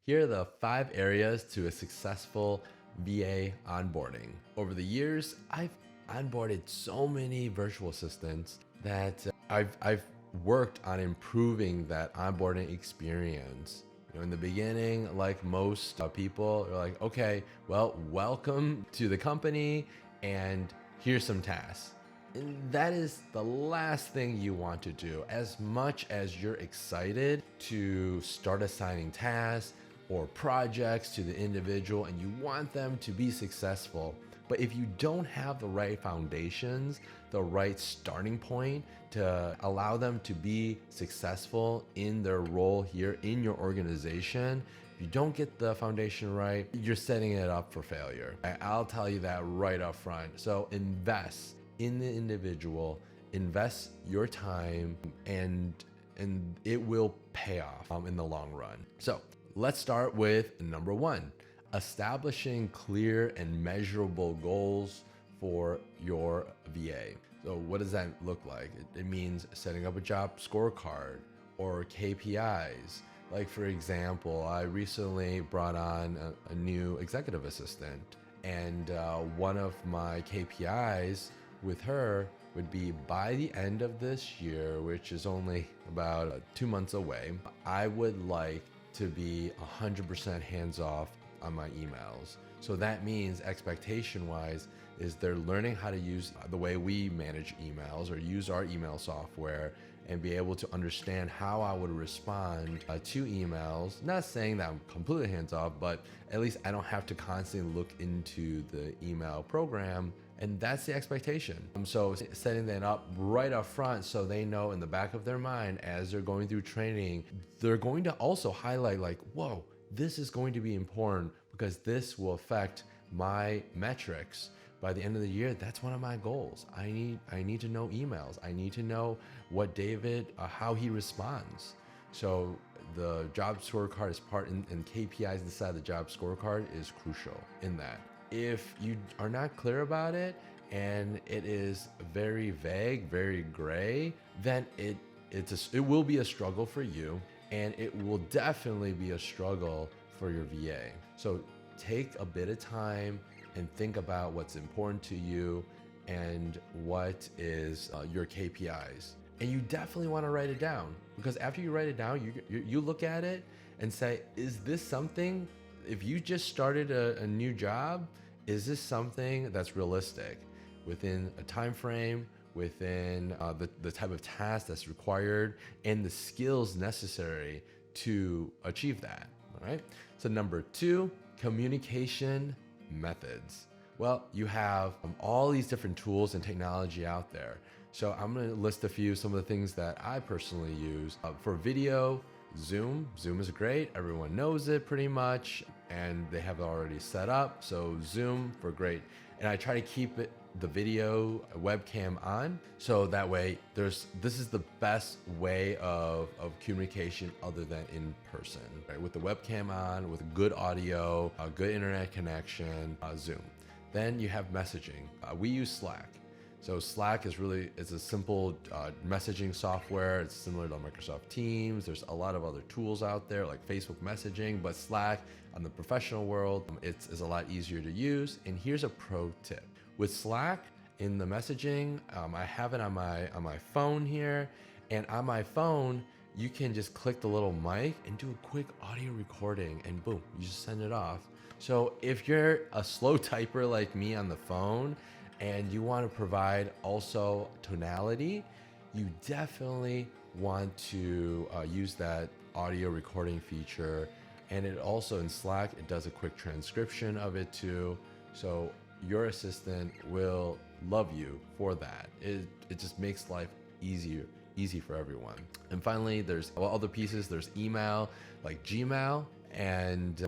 Here are the 5 areas to a successful VA onboarding. Over the years, I've onboarded so many virtual assistants that I've worked on improving that onboarding experience. In the beginning, like most people, are like, okay, well, welcome to the company and here's some tasks. And that is the last thing you want to do. As much as you're excited to start assigning tasks or projects to the individual and you want them to be successful, but if you don't have the right foundations, the right starting point to allow them to be successful in their role here in your organization, if you don't get the foundation right, you're setting it up for failure. I'll tell you that right up front. So invest in the individual, invest your time, and it will pay off in the long run. So let's start with number 1. Establishing clear and measurable goals for your VA. So what does that look like? It means setting up a job scorecard or KPIs. Like for example, I recently brought on a new executive assistant, and one of my KPIs with her would be by the end of this year, which is only about 2 months away, I would like to be 100% hands off on my emails. So that means expectation wise is they're learning how to use the way we manage emails or use our email software and be able to understand how I would respond to emails. Not saying that I'm completely hands off, but at least I don't have to constantly look into the email program. And that's the expectation. So setting that up right up front so they know in the back of their mind as they're going through training, they're going to also highlight like, whoa, this is going to be important because this will affect my metrics. By the end of the year, that's one of my goals. I need to know emails. I need to know what David, how he responds. So the job scorecard is part, and KPIs inside the job scorecard is crucial in that. If you are not clear about it and it is very vague, very gray, then it will be a struggle for you, and it will definitely be a struggle for your VA. So take a bit of time and think about what's important to you and what is your KPIs. And you definitely want to write it down, because after you write it down, you look at it and say, is this something, if you just started a new job, is this something that's realistic within a time frame, within the type of task that's required and the skills necessary to achieve that, all right? So number 2, communication methods. Well, you have all these different tools and technology out there. So I'm gonna list a few, some of the things that I personally use. For video, Zoom is great. Everyone knows it pretty much, and they have it already set up. So Zoom for great. And I try to keep the video webcam on, so that way this is the best way of communication other than in person, right? With the webcam on, with good audio, a good internet connection, Zoom. Then you have messaging. We use Slack. So Slack is a simple messaging software. It's similar to Microsoft Teams. There's a lot of other tools out there like Facebook messaging, but Slack on the professional world, it's a lot easier to use. And here's a pro tip. With Slack in the messaging, I have it on my phone here, and on my phone, you can just click the little mic and do a quick audio recording, and boom, you just send it off. So if you're a slow typer like me on the phone, and you want to provide also tonality, you definitely want to use that audio recording feature. And it also in Slack, it does a quick transcription of it too. So your assistant will love you for that. It just makes life easy for everyone. And finally, there's other pieces. There's email, like Gmail. And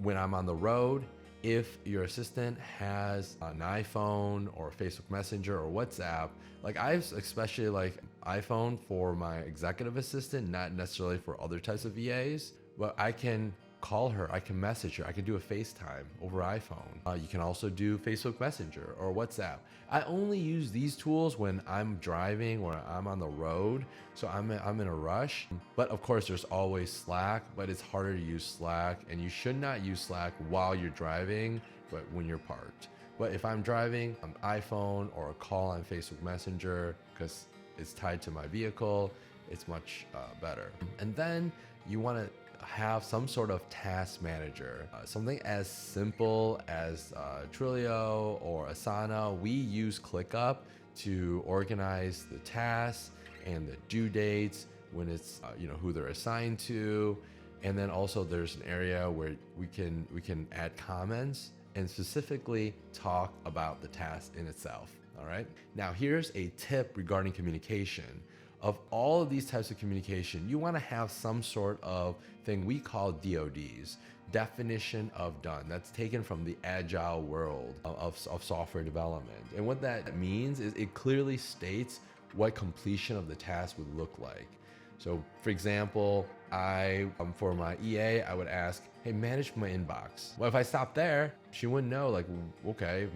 when I'm on the road, if your assistant has an iPhone or Facebook Messenger or WhatsApp, like I especially like iPhone for my executive assistant, not necessarily for other types of VAs, but I can call her, I can message her, I can do a FaceTime over iPhone. You can also do Facebook Messenger or WhatsApp. I only use these tools when I'm driving or I'm on the road, so I'm in a rush. But of course, there's always Slack, but it's harder to use Slack, and you should not use Slack while you're driving, but when you're parked. But if I'm driving, on iPhone or a call on Facebook Messenger, because it's tied to my vehicle, it's much better. And then you want to have some sort of task manager, something as simple as Twilio or Asana. We use ClickUp to organize the tasks and the due dates, when it's who they're assigned to, and then also there's an area where we can add comments and specifically talk about the task in itself. All right. Now here's a tip regarding communication. Of all of these types of communication, you want to have some sort of thing we call DODs, definition of done. That's taken from the agile world of software development. And what that means is it clearly states what completion of the task would look like. So for example, for my EA, I would ask, hey, manage my inbox. Well, if I stop there, she wouldn't know, like, okay,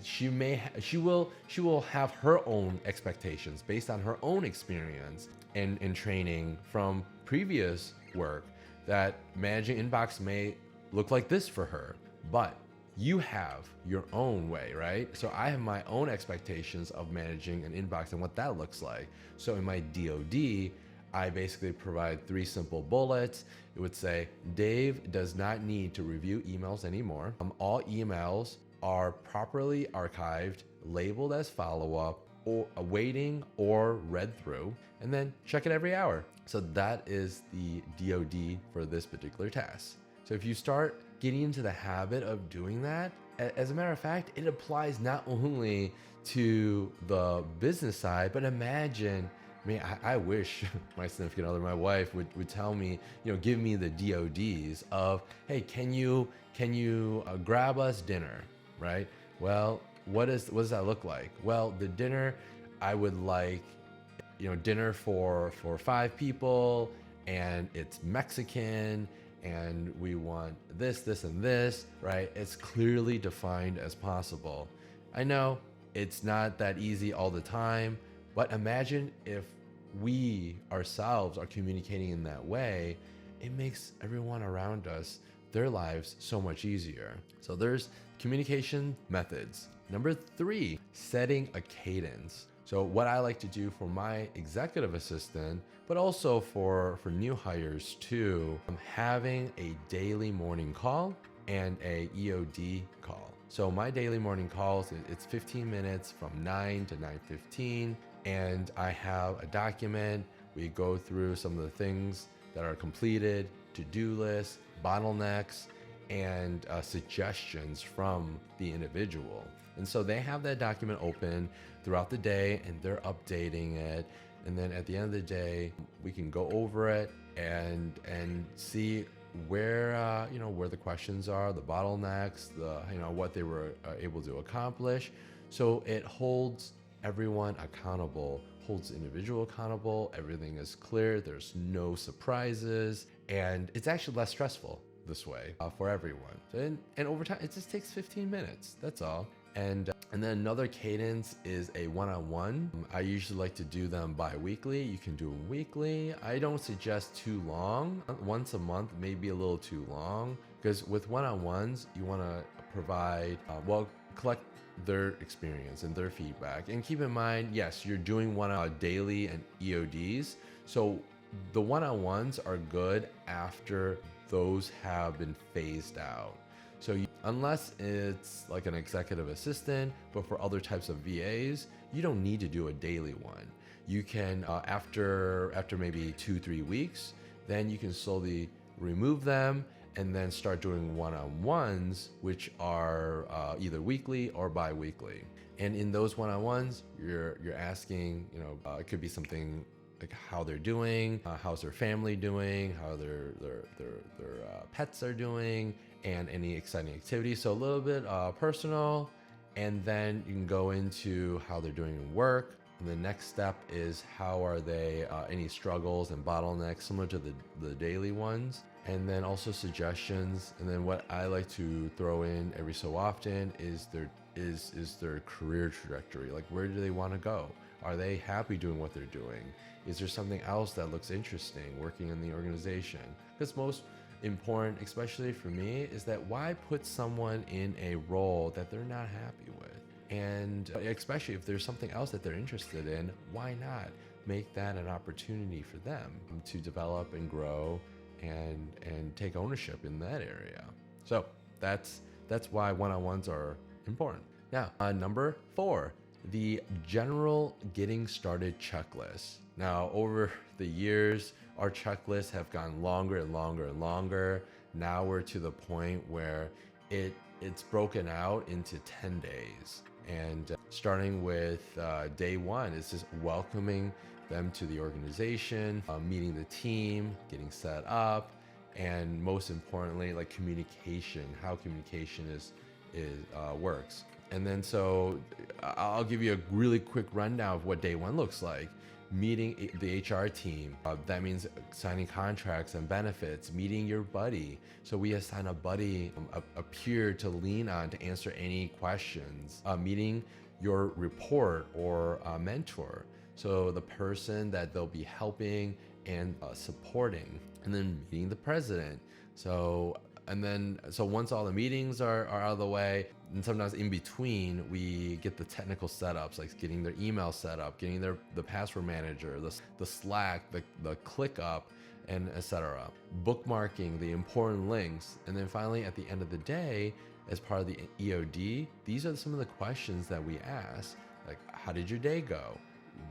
she will have her own expectations based on her own experience and training from previous work, that managing inbox may look like this for her, but you have your own way, right? So I have my own expectations of managing an inbox and what that looks like. So in my DOD, I basically provide 3 simple bullets. It would say, Dave does not need to review emails anymore. All emails are properly archived, labeled as follow-up, or awaiting or read through, and then check it every hour. So that is the DOD for this particular task. So if you start getting into the habit of doing that, as a matter of fact, it applies not only to the business side, but imagine, I wish my significant other, my wife, would tell me, give me the DODs of, hey, can you grab us dinner, right? Well, what does that look like? Well, the dinner, I would like, dinner for 5 people, and it's Mexican, and we want this, and this, right? It's clearly defined as possible. I know it's not that easy all the time, but imagine if we ourselves are communicating in that way, it makes everyone around us, their lives, so much easier. So there's communication methods. Number 3, setting a cadence. So what I like to do for my executive assistant, but also for new hires too, I'm having a daily morning call and a EOD call. So my daily morning calls, it's 15 minutes from 9 to 9:15, and I have a document. We go through some of the things that are completed, to-do lists, bottlenecks, and suggestions from the individual. And so they have that document open throughout the day, and they're updating it. And then at the end of the day, we can go over it and see where where the questions are, the bottlenecks, what they were able to accomplish. So it holds everyone accountable, holds the individual accountable. Everything is clear. There's no surprises, and it's actually less stressful this way for everyone. And over time, it just takes 15 minutes. That's all. And then another cadence is a one-on-one. I usually like to do them bi-weekly. You can do them weekly. I don't suggest too long. Once a month may be a little too long, because with one-on-ones, you want to provide, collect their experience and their feedback. And keep in mind, yes, you're doing one daily and EODs. So the one-on-ones are good after those have been phased out. So unless it's like an executive assistant, but for other types of VAs, you don't need to do a daily one. You can, after maybe 2-3 weeks, then you can slowly remove them and then start doing one-on-ones, which are either weekly or bi-weekly. And in those one-on-ones, you're asking, it could be something like how they're doing, how's their family doing, how their pets are doing, and any exciting activities. So a little bit personal, and then you can go into how they're doing in work. And the next step is how are they, any struggles and bottlenecks similar to the daily ones. and then also suggestions. And then what I like to throw in every so often is their career trajectory. Like, where do they want to go? Are they happy doing what they're doing? Is there something else that looks interesting working in the organization? Because most important, especially for me, is that why put someone in a role that they're not happy with? And especially if there's something else that they're interested in, why not make that an opportunity for them to develop and grow and take ownership in that area? So that's why one-on-ones are important. Now, number 4, the general getting started checklist. Now, over the years, our checklists have gotten longer and longer and longer. Now we're to the point where it's broken out into 10 days. And starting with day 1, it's just welcoming them to the organization, meeting the team, getting set up, and most importantly, like communication, how communication works. And then so I'll give you a really quick rundown of what day 1 looks like. Meeting the HR team, that means signing contracts and benefits, meeting your buddy. So we assign a buddy, a peer to lean on to answer any questions. Meeting your report or mentor. So the person that they'll be helping and supporting. And then meeting the president. So once all the meetings are out of the way, and sometimes in between, we get the technical setups, like getting their email set up, getting the password manager, the Slack, the ClickUp, and etc. Bookmarking the important links. And then finally, at the end of the day, as part of the EOD, these are some of the questions that we ask, like, how did your day go?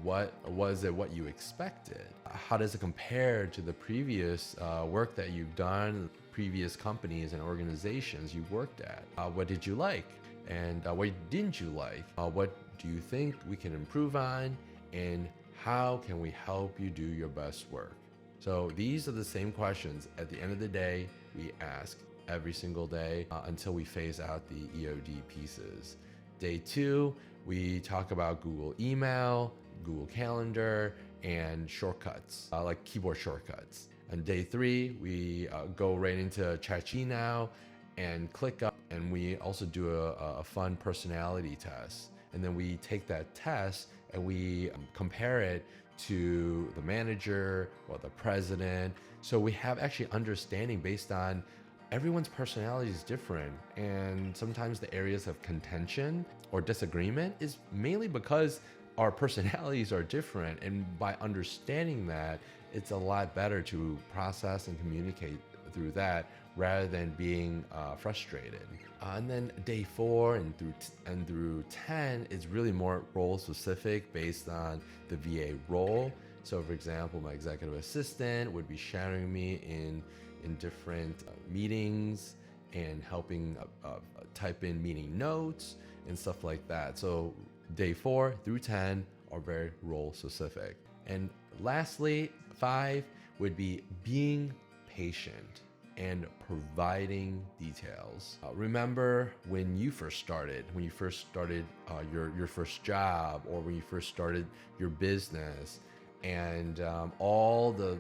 What was it what you expected? How does it compare to the previous work that you've done, previous companies and organizations you worked at? What did you like? And what didn't you like? What do you think we can improve on? And how can we help you do your best work? So these are the same questions at the end of the day we ask every single day until we phase out the EOD pieces. Day 2, we talk about Google email, Google Calendar, and shortcuts, like keyboard shortcuts. And day 3, we go right into ChatGPT now and ClickUp, and we also do a fun personality test. And then we take that test and we compare it to the manager or the president. So we have actually understanding based on everyone's personality is different. And sometimes the areas of contention or disagreement is mainly because our personalities are different. And by understanding that, it's a lot better to process and communicate through that rather than being frustrated. And then day 4 and through 10 is really more role specific based on the VA role. So for example, my executive assistant would be shadowing me in different meetings and helping type in meeting notes and stuff like that. So day 4 through 10 are very role specific. And lastly, 5 would be being patient and providing details. Remember when you first started your first job, or when you first started your business, and all the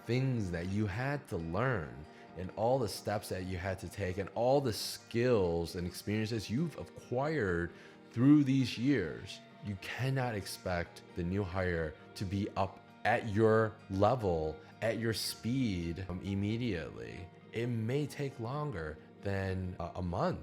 things that you had to learn, and all the steps that you had to take, and all the skills and experiences you've acquired through these years. You cannot expect the new hire to be up at your level, at your speed immediately. It may take longer than a month,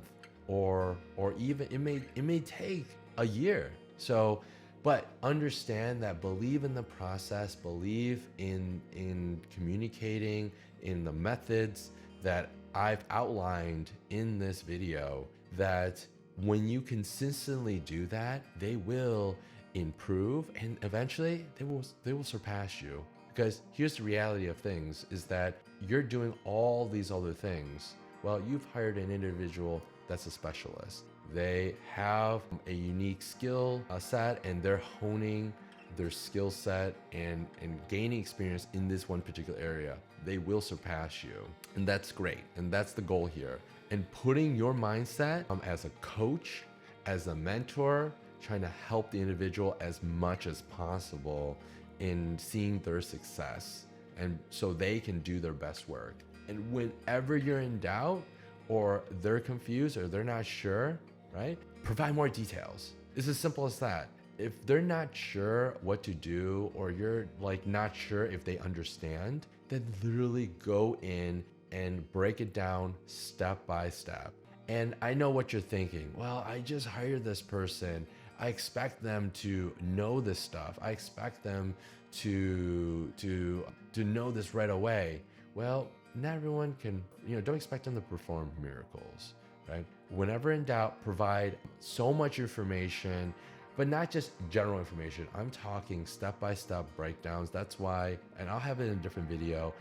or even it may take a year. So, but understand that, believe in the process, believe in communicating, in the methods that I've outlined in this video, that when you consistently do that, they will improve, and eventually they will surpass you. Because here's the reality of things, is that you're doing all these other things. Well, you've hired an individual that's a specialist. They have a unique skill set, and they're honing their skill set and gaining experience in this one particular area. They will surpass you. And that's great. And that's the goal here. And putting your mindset as a coach, as a mentor, trying to help the individual as much as possible in seeing their success, and so they can do their best work. And whenever you're in doubt or they're confused or they're not sure, right? Provide more details. It's as simple as that. If they're not sure what to do or you're like not sure if they understand, then literally go in and break it down step by step. And I know what you're thinking. Well, I just hired this person. I expect them to know this stuff. I expect them to know this right away. Well, not everyone can, don't expect them to perform miracles, right? Whenever in doubt, provide so much information, but not just general information. I'm talking step-by-step breakdowns. That's why, and I'll have it in a different video,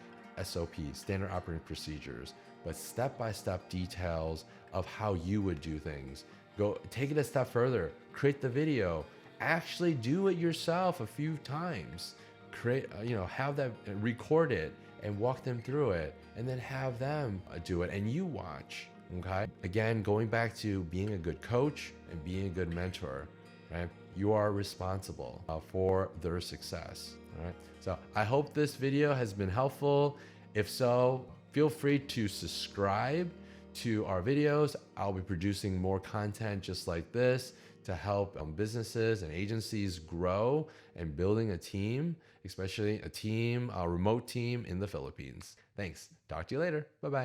SOPs, standard operating procedures, but step-by-step details of how you would do things. Go take it a step further, create the video, actually do it yourself a few times. Create, have that, record it and walk them through it, and then have them do it and you watch. Okay. Again, going back to being a good coach and being a good mentor, right? You are responsible for their success. All right. So I hope this video has been helpful. If so, feel free to subscribe to our videos. I'll be producing more content just like this to help businesses and agencies grow and building a team, especially a remote team in the Philippines. Thanks. Talk to you later. Bye-bye.